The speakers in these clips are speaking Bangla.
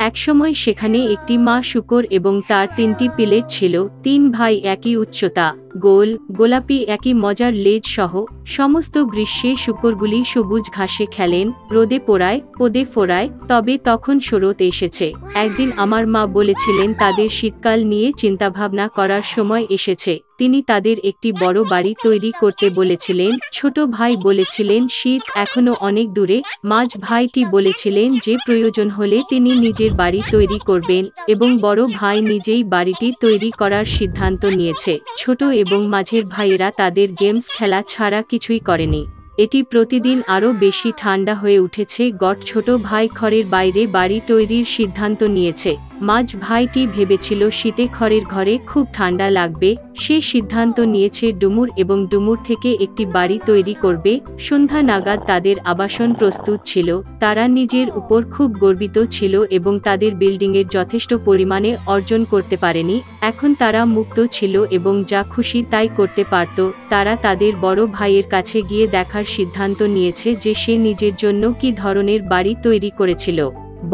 একসময় সেখানে একটি মা শূকর এবং তার ৩টি পিলেট ছিল। ৩ ভাই একই উচ্চতা, গোল, গোলাপি একই মজার লেজ সহ। সমস্ত গ্রীষ্মে শূকরগুলি সবুজ ঘাসে খেলেন, রোদে পোড়ায়, পদে ফোড়ায়। তবে তখন শরৎ এসেছে। একদিন আমার মা বলেছিলেন তাদের শীতকাল নিয়ে চিন্তাভাবনা করার সময় এসেছে। তিনি তাদের একটি বড় বাড়ি তৈরি করতে বলেছিলেন। ছোট ভাই বলেছিলেন শীত এখনো অনেক দূরে। মাঝ ভাইটি বলেছিলেন যে প্রয়োজন হলে তিনি নিজের বাড়ি তৈরি করবেন এবং বড় ভাই নিজেই বাড়িটি তৈরি করার সিদ্ধান্ত নিয়েছে। ছোট এবং মাঝের ভাইয়েরা তাদের গেমস খেলা ছাড়া কিছুই করেনি। এটি প্রতিদিন আরও বেশি ঠান্ডা হয়ে উঠেছে। ছোট ভাই খড়ের বাইরে বাড়ি তৈরির সিদ্ধান্ত নিয়েছে। মাঝ ভাইটি ভেবেছিল শীতে খড়ের ঘরে খুব ঠান্ডা লাগবে। সে সিদ্ধান্ত নিয়েছে ডুমুর এবং ডুমুর থেকে একটি বাড়ি তৈরি করবে। সন্ধ্যা নাগাদ তাদের আবাসন প্রস্তুত ছিল। তারা নিজের উপর খুব গর্বিত ছিল এবং তাদের বিল্ডিংয়ের যথেষ্ট পরিমাণে অর্জন করতে পারেনি। এখন তারা মুক্ত ছিল এবং যা খুশি তাই করতে পারত। তারা তাদের বড় ভাইয়ের কাছে গিয়ে দেখার সিদ্ধান্ত নিয়েছে যে সে নিজের জন্য কী ধরনের বাড়ি তৈরি করেছিল।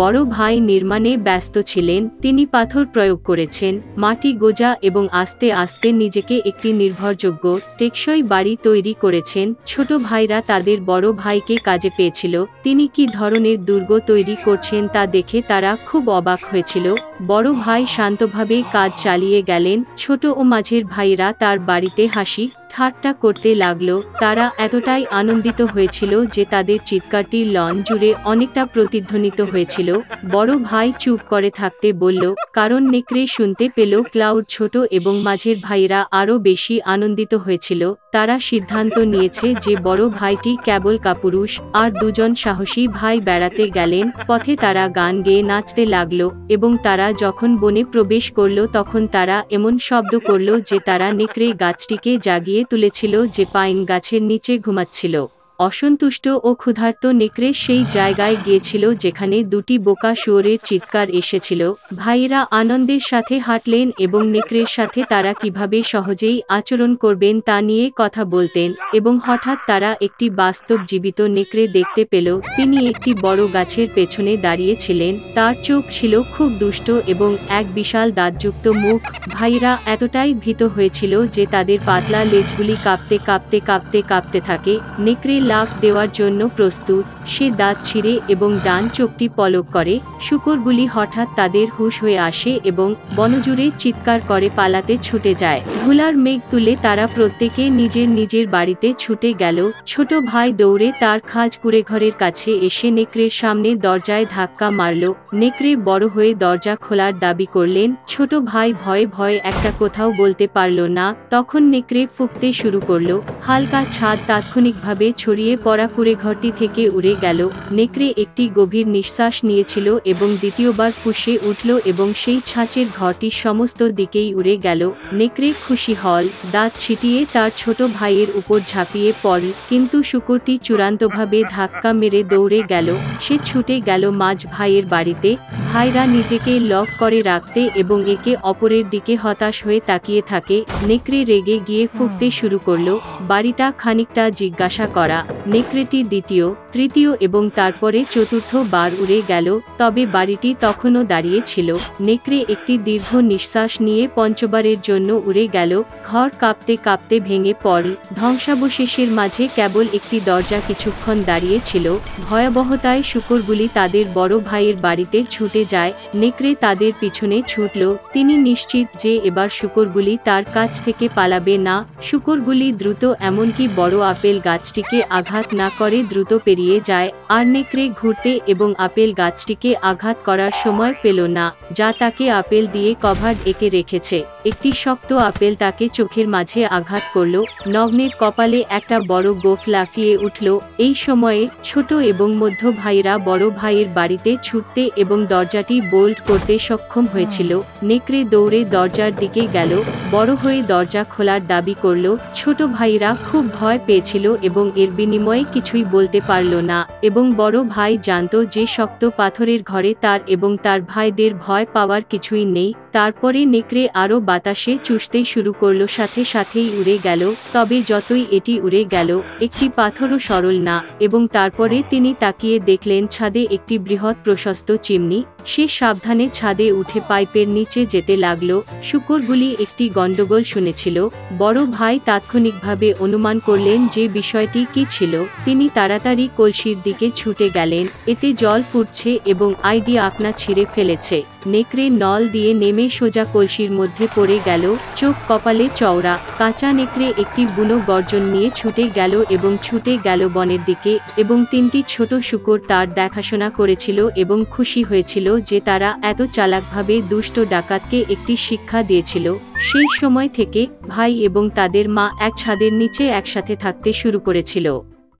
বড় ভাই নির্মাণে ব্যস্ত ছিলেন। তিনি পাথর প্রয়োগ করেছেন, মাটি গোজা এবং আস্তে আস্তে নিজেকে একটি নির্ভরযোগ্য, টেকসই বাড়ি তৈরি করেছেন। ছোট ভাইরা তাদের বড় ভাইকে কাজে পেয়েছিল। তিনি কী ধরনের দুর্গ তৈরি করছেন তা দেখে তারা খুব অবাক হয়েছিল। বড় ভাই শান্তভাবে কাজ চালিয়ে গেলেন। ছোট ও মাঝের ভাইরা তার বাড়িতে হাসি ঠাট্টা করতে লাগলো। তারা এতটাই আনন্দিত হয়েছিল যে তাদের চিৎকারটি লন জুড়ে অনেকটা প্রতিধ্বনিত হয়েছিল। বড় ভাই চুপ করে থাকতে বলল, কারণ নেকড়ে শুনতে পেল। ক্লাউড ছোট এবং মাঝের ভাইরা আরও বেশি আনন্দিত হয়েছিল। তারা সিদ্ধান্ত নিয়েছে যে বড় ভাইটি কেবল কাপুরুষ আর দুজন সাহসী ভাই বেড়াতে গেলেন। পথে তারা গান গেয়ে নাচতে লাগলো এবং তারা যখন বনে প্রবেশ করল তখন তারা এমন শব্দ করল যে তারা নেকড়ে গাছটিকে জাগিয়ে তুলেছিল যে পাইন গাছের নিচে ঘুমাচ্ছিল। অসন্তুষ্ট ও ক্ষুধার্ত নেকড়ে সেই জায়গায় গিয়েছিল যেখানে দুটি বোকা শুয়োরের চিৎকার এসেছিল। ভাইয়েরা আনন্দের সাথে হাঁটলেন এবং নেকড়ের সাথে তারা কিভাবে সহজেই আচরণ করবেন তা নিয়ে কথা বলতেন এবং হঠাৎ তারা একটি বাস্তব জীবিত নেকড়ে দেখতে পেল। তিনি একটি বড় গাছের পেছনে দাঁড়িয়েছিলেন। তার চোখ ছিল খুব দুষ্ট এবং এক বিশাল দাঁতযুক্ত মুখ। ভাইয়েরা এতটাই ভীত হয়েছিল যে তাদের পাতলা লেজগুলি কাঁপতে কাঁপতে কাঁপতে কাঁপতে থাকে। নেকড়ে লাফ দেওয়ার জন্য প্রস্তুত। সে দাঁত ছিঁড়ে এবং ডান চোখটি পলক করে। শূকরগুলি হঠাৎ তাদের হুঁশ হয়ে আসে এবং বনজুড়ে চিৎকার করে পালাতে ছুটে যায়। ধুলার মেঘ তুলে তারা প্রত্যেকে নিজের নিজের বাড়িতে ছুটে গেল। ছোট ভাই দৌড়ে তার খাঁজ কুঁড়েঘরের কাছে এসে নেকড়ের সামনে দরজায় ধাক্কা মারল। নেকড়ে বড় হয়ে দরজা খোলার দাবি করলেন। ছোট ভাই ভয়ে ভয়ে একটা কোথাও বলতে পারল না। তখন নেকড়ে ফুঁকতে শুরু করল। হালকা ছাদ তাৎক্ষণিকভাবে ছড়িয়ে পড়া কুঁড়েঘরটি থেকে উড়ে গেল। নেকড়ে একটি গভীর নিঃশ্বাস নিয়েছিল এবং দ্বিতীয়বার ফুঁসে উঠল এবং সেই ছাঁচের ঘরটি সমস্ত দিকেই উড়ে গেল। নেকড়ে খুশি হল, দাঁত ছিটিয়ে তার ছোট ভাইয়ের উপর ঝাঁপিয়ে পড়ল, কিন্তু শূকরটি চূড়ান্তভাবে ধাক্কা মেরে দৌড়ে গেল। সে ছুটে গেল মাঝ ভাইয়ের বাড়িতে। ভাইরা নিজেকে লক করে রাখতে এবং একে অপরের দিকে হতাশ হয়ে তাকিয়ে থাকে। নেকড়ে রেগে গিয়ে ফুঁকতে শুরু করল। বাড়িটা খানিকটা জিজ্ঞাসা করা। নেকড়েটি দ্বিতীয়, তৃতীয় এবং তারপরে চতুর্থ বার উড়ে গেল, তবে বাড়িটি তখনও দাঁড়িয়ে ছিল। নেকড়ে একটি দীর্ঘ নিঃশ্বাস নিয়ে পঞ্চবারের জন্য উড়ে গেল। ঘর কাঁপতে কাঁপতে ভেঙে পড়ল। ধ্বংসাবশেষের মাঝে কেবল একটি দরজা কিছুক্ষণ দাঁড়িয়ে ছিল। ভয়াবহতায় শূকরগুলি তাদের বড় ভাইয়ের বাড়িতে ছুটে যায়। নেকড়ে তাদের পিছনে ছুটল। তিনি নিশ্চিত যে এবার শূকরগুলি তার কাছ থেকে পালাবে না। শূকরগুলি দ্রুত, এমনকি বড় আপেল গাছটিকে আঘাত না করে দ্রুত পেরিয়ে যায়। আর নেকড়ে ঘুরতে এবং আপেল গাছটিকে আঘাত করার সময় পেল না, যা তাকে আপেল দিয়ে কভার এঁকে রেখেছে। একটি শক্ত আপেল তাকে চোখের মাঝে আঘাত করল। নগ্নের কপালে একটা বড় গোঁফ লাফিয়ে উঠল। এই সময়ে ছোট এবং মধ্য ভাইরা বড় ভাইয়ের বাড়িতে ছুটতে এবং দরজাটি বোল্ট করতে সক্ষম হয়েছিল। নেকড়ে দৌড়ে দরজার দিকে গেল, বড় হয়ে দরজা খোলার দাবি করল। ছোট ভাইরা খুব ভয় পেয়েছিল এবং এর বিনিময়ে কিছুই বলতে পারল না, এবং বড় ভাই জানত যে শক্ত পাথরের ঘরে তার এবং তার ভাইদের ভয় পাওয়ার কিছুই নেই। তারপরে নেকড়ে আরও বাতাসে চুষতে শুরু করল, সাথে সাথেই উড়ে গেল। তবে যতই এটি উড়ে গেল, একটি পাথরও সরল না। এবং তারপরে তিনি তাকিয়ে দেখলেন ছাদে একটি বৃহৎ প্রশস্ত চিমনি। সে সাবধানে ছাদে উঠে পাইপের নিচে যেতে লাগলো। শূকরগুলি একটি গন্ডগোল শুনেছিল। বড় ভাই তাৎক্ষণিকভাবে অনুমান করলেন যে বিষয়টি কি ছিল। তিনি তাড়াতাড়ি কলসির দিকে ছুটে গেলেন। এতে জল ফুটছে এবং আইডি আপনা ছিঁড়ে ফেলেছে। নেকড়ে নল দিয়ে নেমে সোজা কলসির মধ্যে পড়ে গেল। চোখ কপালে চওড়া। কাঁচা নেকড়ে একটি বুনো গর্জন নিয়ে ছুটে গেল এবং ছুটে গেল বনের দিকে, এবং তিনটি ছোট শূকর তার দেখাশোনা করেছিল এবং খুশি হয়েছিল যে তারা এত চালাকভাবে দুষ্ট ডাকাতকে একটি শিক্ষা দিয়েছিল। সেই সময় থেকে ভাই এবং তাদের মা এক ছাদের নিচে একসাথে থাকতে শুরু করেছিল।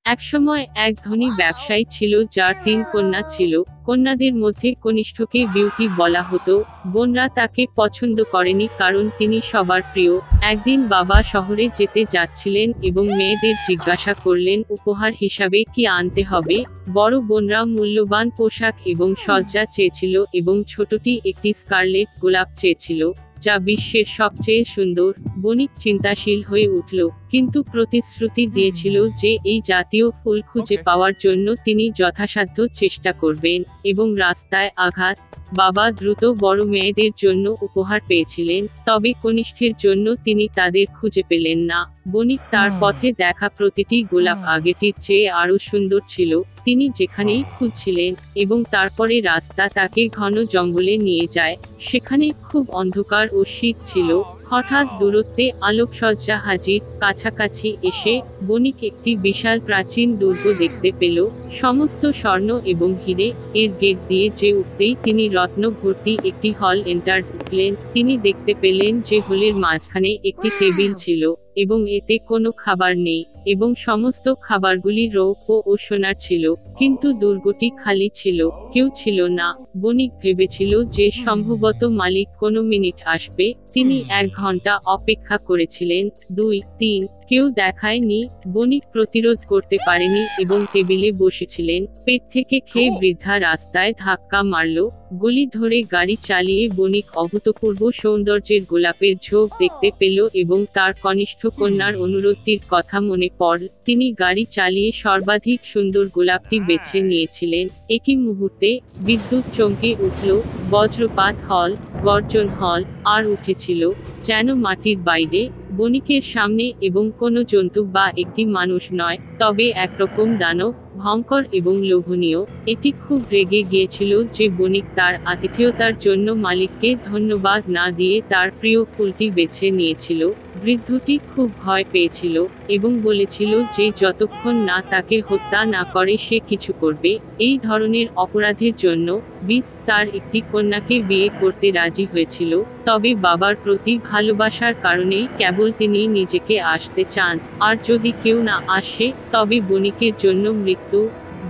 একসময় এক ধনী ব্যবসায়ী ছিল যার 3 কন্যা ছিল। কন্যাদের মধ্যে কনিষ্ঠকে বিউটি বলা হতো। বোনরা তাকে পছন্দ করেনি কারণ তিনি সবার প্রিয়। একদিন বাবা শহরে যেতে যাচ্ছিলেন এবং মেয়েদের জিজ্ঞাসা করলেন উপহার হিসাবে কি আনতে হবে। বড় বোনরা মূল্যবান পোশাক এবং সজ্জা চেয়েছিল এবং ছোটটি একটি স্কারলেট গোলাপ চেয়েছিল, যা বিশ্বের সবচেয়ে সুন্দর। বণিক চিন্তাশীল হয়ে উঠল, কিন্তু প্রতিশ্রুতি দিয়েছিল যে এই জাতীয় ফুল খুঁজে পাওয়ার জন্য তিনি যথাসাধ্য চেষ্টা করবেন। এবং রাস্তায় আঘাত। বাবা দ্রুত বড় মেয়েদের জন্য উপহার পেয়েছিলেন, তবে কনিষ্ঠের জন্য তিনি তাদের খুঁজে পেলেন না। বণিক তার পথে দেখা প্রতিটি গোলাপ আগেটির চেয়ে আরো সুন্দর ছিল। তিনি যেখানেই খুঁজছিলেন, এবং তারপরে রাস্তা তাকে ঘন জঙ্গলে নিয়ে যায়। সেখানে খুব অন্ধকার ও শীত ছিল। হঠাৎ দূরত্বে আলোকসজ্জা হাজির। কাছাকাছি এসে বণিক একটি বিশাল প্রাচীন দুর্গ দেখতে পেল, সমস্ত স্বর্ণ এবং হিরে। এর গেট দিয়ে যে উঠতেই তিনি রত্ন ভর্তি একটি হল এন্টার ঢুকলেন। তিনি দেখতে পেলেন যে হলের মাঝখানে একটি টেবিল ছিল এবং এতে কোনো খাবার নেই, এবং সমস্ত খাবারগুলি রৌপ্য ও সোনার ছিল। কিন্তু দুর্গটি খালি ছিল, কেউ ছিল না। বণিক ভেবেছিল যে সম্ভবত মালিক কোনো মিনিট আসবে। তিনি 1 ঘন্টা অপেক্ষা করেছিলেন, 2, 3, কেউ দেখায়নি। বণিক প্রতিরোধ করতে পারেনি এবং টেবিলে বসেছিলেন। পেট থেকে খেয়ে বৃদ্ধা রাস্তায় ধাক্কা মারল। গলি ধরে গাড়ি চালিয়ে বণিক অভূতপূর্ব সৌন্দর্যের গোলাপের ঝোপ দেখতে পেল এবং তার কনিষ্ঠ কন্যার অনুরোধটির কথা মনে পড়ল। তিনি গাড়ি চালিয়ে সর্বাধিক সুন্দর গোলাপটি বেছে নিয়েছিলেন। একই মুহূর্তে বিদ্যুৎ চমকে উঠল। বজ্রপাত হল, গর্জন হল, আর উঠেছিল যেন মাটির বাইরে, বণিকের সামনে, এবং কোনো জন্তু বা একটি মানুষ নয়, তবে একরকম দানব, ভয়ঙ্কর এবং লোভনীয়। এটি খুব রেগে গিয়েছিল যে বণিক তার আতিথেয়তার জন্য মালিককে ধন্যবাদ না দিয়ে তার প্রিয় ফুলটি বেছে নিয়েছিল। বৃদ্ধটি খুব ভয় পেয়েছিল এবং বলেছিল যে যতক্ষণ না তাকে হত্যা না করে সে কিছু করবে। এই ধরনের অপরাধের জন্য বিস তার একটি কন্যাকে বিয়ে করতে রাজি হয়েছিল, তবে বাবার প্রতি ভালোবাসার কারণেই কেবল তিনি নিজেকে আসতে চান, আর যদি কেউ না আসে তবে বণিকের জন্য মৃত্যু।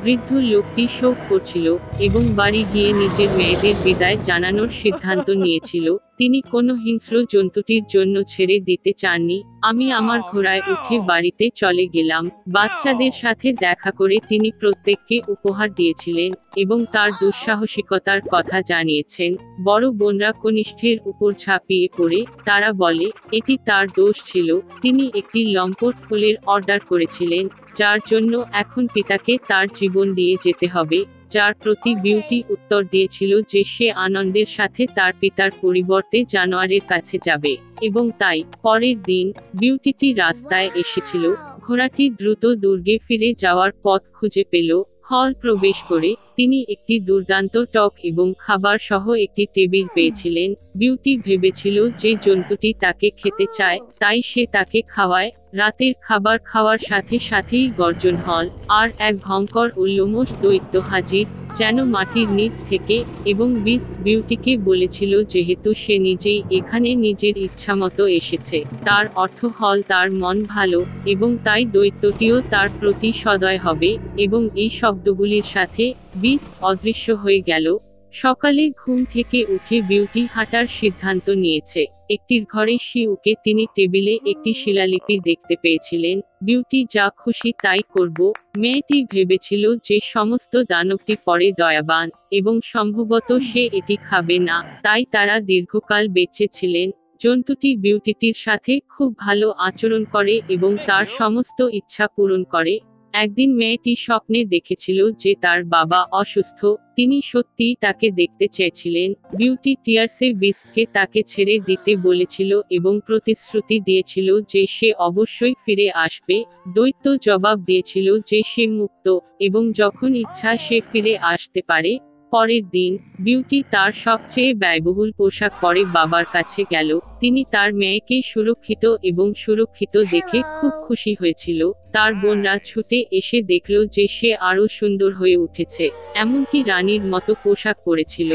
বৃদ্ধ লোকটি শোক করছিল এবং বাড়ি গিয়ে নিজের মেয়েদের বিদায় জানানোর সিদ্ধান্ত নিয়েছিল। তিনি কোনো হিংস্র জন্তুটির জন্য ছেড়ে দিতে চাননি। আমি আমার ঘোড়ায় উঠে বাড়িতে চলে গেলাম। বাচ্চাদের সাথে দেখা করে তিনি প্রত্যেককে উপহার দিয়েছিলেন এবং তার দুঃসাহসিকতার কথা জানিয়েছেন। বড় বোনরা কনিষ্ঠের উপর ঝাঁপিয়ে পড়ে, তারা বলে এটি তার দোষ ছিল। তিনি একটি লম্পট ফুলের অর্ডার করেছিলেন, যার জন্য এখন পিতাকে তার জীবন দিয়ে যেতে হবে। যার প্রতি বিউটি উত্তর দিয়েছিল যে সে আনন্দের সাথে তার পিতার পরিবর্তে জানোয়ারের কাছে যাবে, এবং তাই পরের দিন বিউটিটি রাস্তায় এসেছিল। ঘোড়াটি দ্রুত দুর্গে ফিরে যাওয়ার পথ খুঁজে পেল। হল প্রবেশ করে তিনি একটি দুর্দান্ত টক এবং খাবার সহ একটি টেবিল পেয়েছিলেন। বিউটি ভেবেছিল যে জন্তুটি তাকে খেতে চায়, তাই সে তাকে খাওয়ায়। রাতের খাবার খাওয়ার সাথে সাথেই গর্জন হল, আর এক ভয়ঙ্কর ও লোমশ দৈত্য হাজির, যেন মাটির নিচ থেকে, এবং বিস বিউটিকে বলেছিল যেহেতু সে নিজেই এখানে নিজের ইচ্ছামতো এসেছে, তার অর্থ হল তার মন ভালো, এবং তাই দৈত্যটিও তার প্রতি সদয় হবে। এবং এই শব্দগুলির সাথে বিস অদৃশ্য হয়ে গেল। সকালে ঘুম থেকে উঠে বিউটি হাঁটার সিদ্ধান্ত নিয়েছে। একটির ঘরে শিউকে তিনি টেবিলে একটি শিলালিপি দেখতে পেয়েছিলেন। বিউটি যা খুশি তাই করব। মেয়েটি ভেবেছিল যে সমস্ত দানবটি পরে দয়াবান, এবং সম্ভবত সে এটি খাবে না, তাই তারা দীর্ঘকাল বেঁচে ছিলেন। জন্তুটি বিউটিটির সাথে খুব ভালো আচরণ করে এবং তার সমস্ত ইচ্ছা পূরণ করে। একদিন মেয়েটি স্বপ্নে দেখেছিল যে তার বাবা অসুস্থ। তিনি সত্যিই তাকে দেখতে চেয়েছিলেন। বিউটি টিয়ার্সে বিস্টকে তাকে ছেড়ে দিতে বলেছিল এবং প্রতিশ্রুতি দিয়েছিল যে সে অবশ্যই ফিরে আসবে। দৈত্য জবাব দিয়েছিল যে সে মুক্ত এবং যখন ইচ্ছা সে ফিরে আসতে পারে। পরের দিন বিউটি তার সবচেয়ে ব্যয়বহুল পোশাক পরে বাবার কাছে গেল। তিনি তার মেয়েকে সুরক্ষিত দেখে খুব খুশি হয়েছিল। তার বোনরা ছুটে এসে দেখল যে সে আরো সুন্দর হয়ে উঠেছে, এমনকি রানীর মতো পোশাক পরেছিল।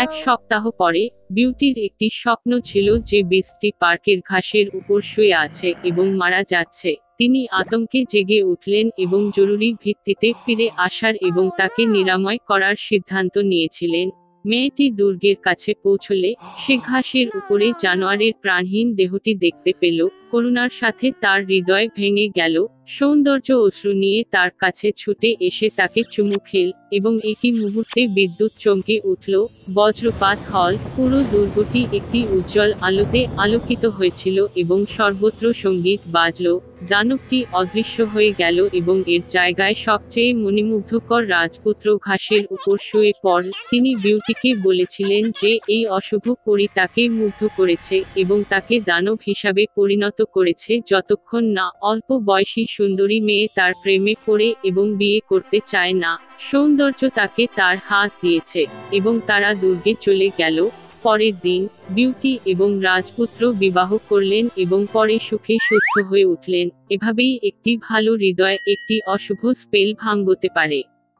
এক সপ্তাহ পরে বিউটির একটি স্বপ্ন ছিল যে বিস্টটি পার্কের ঘাসের উপর শুয়ে আছে এবং মারা যাচ্ছে। তিনি আতঙ্কে জেগে উঠলেন এবং জরুরি ভিত্তিতে ফিরে আসার এবং তাকে নিরাময় করার সিদ্ধান্ত নিয়েছিলেন। মেয়েটি দুর্গের কাছে পৌঁছলে সে ঘাসের উপরে জানোয়ারের প্রাণহীন দেহটি দেখতে পেল। করুণার সাথে তার হৃদয় ভেঙে গেল। সৌন্দর্য অশ্রু নিয়ে তার কাছে ছুটে এসে তাকে চুমু খেল এবং একই মুহূর্তে বিদ্যুৎ চমকে উঠল। বজ্রপাত হল। পুরো দুর্গটি একটি উজ্জ্বল আলোতে আলোকিত হয়েছিল এবং সর্বত্র সঙ্গীত বাজল। দানবটি অদৃশ্য হয়ে গেল এবং এর জায়গায় সবচেয়ে মণিমুগ্ধকর রাজপুত্র ঘাসের উপর শুয়ে পড়ল। তিনি বিউটিকে বলেছিলেন যে এই অশুভ পরী তাকে মুগ্ধ করেছে এবং তাকে দানব হিসাবে পরিণত করেছে যতক্ষণ না অল্প বয়সী সুন্দরী মেয়ে তার প্রেমে পড়ে এবং বিয়ে করতে চায় না। সৌন্দর্য তাকে তার হাত দিয়েছে এবং তারা দুর্গে চলে গেল। পরের দিন বিউটি এবং রাজপুত্র বিবাহ করলেন এবং পরে সুখে সুস্থ হয়ে উঠলেন। এভাবেই একটি ভালো হৃদয় একটি অশুভ স্পেল ভাঙতে পারে।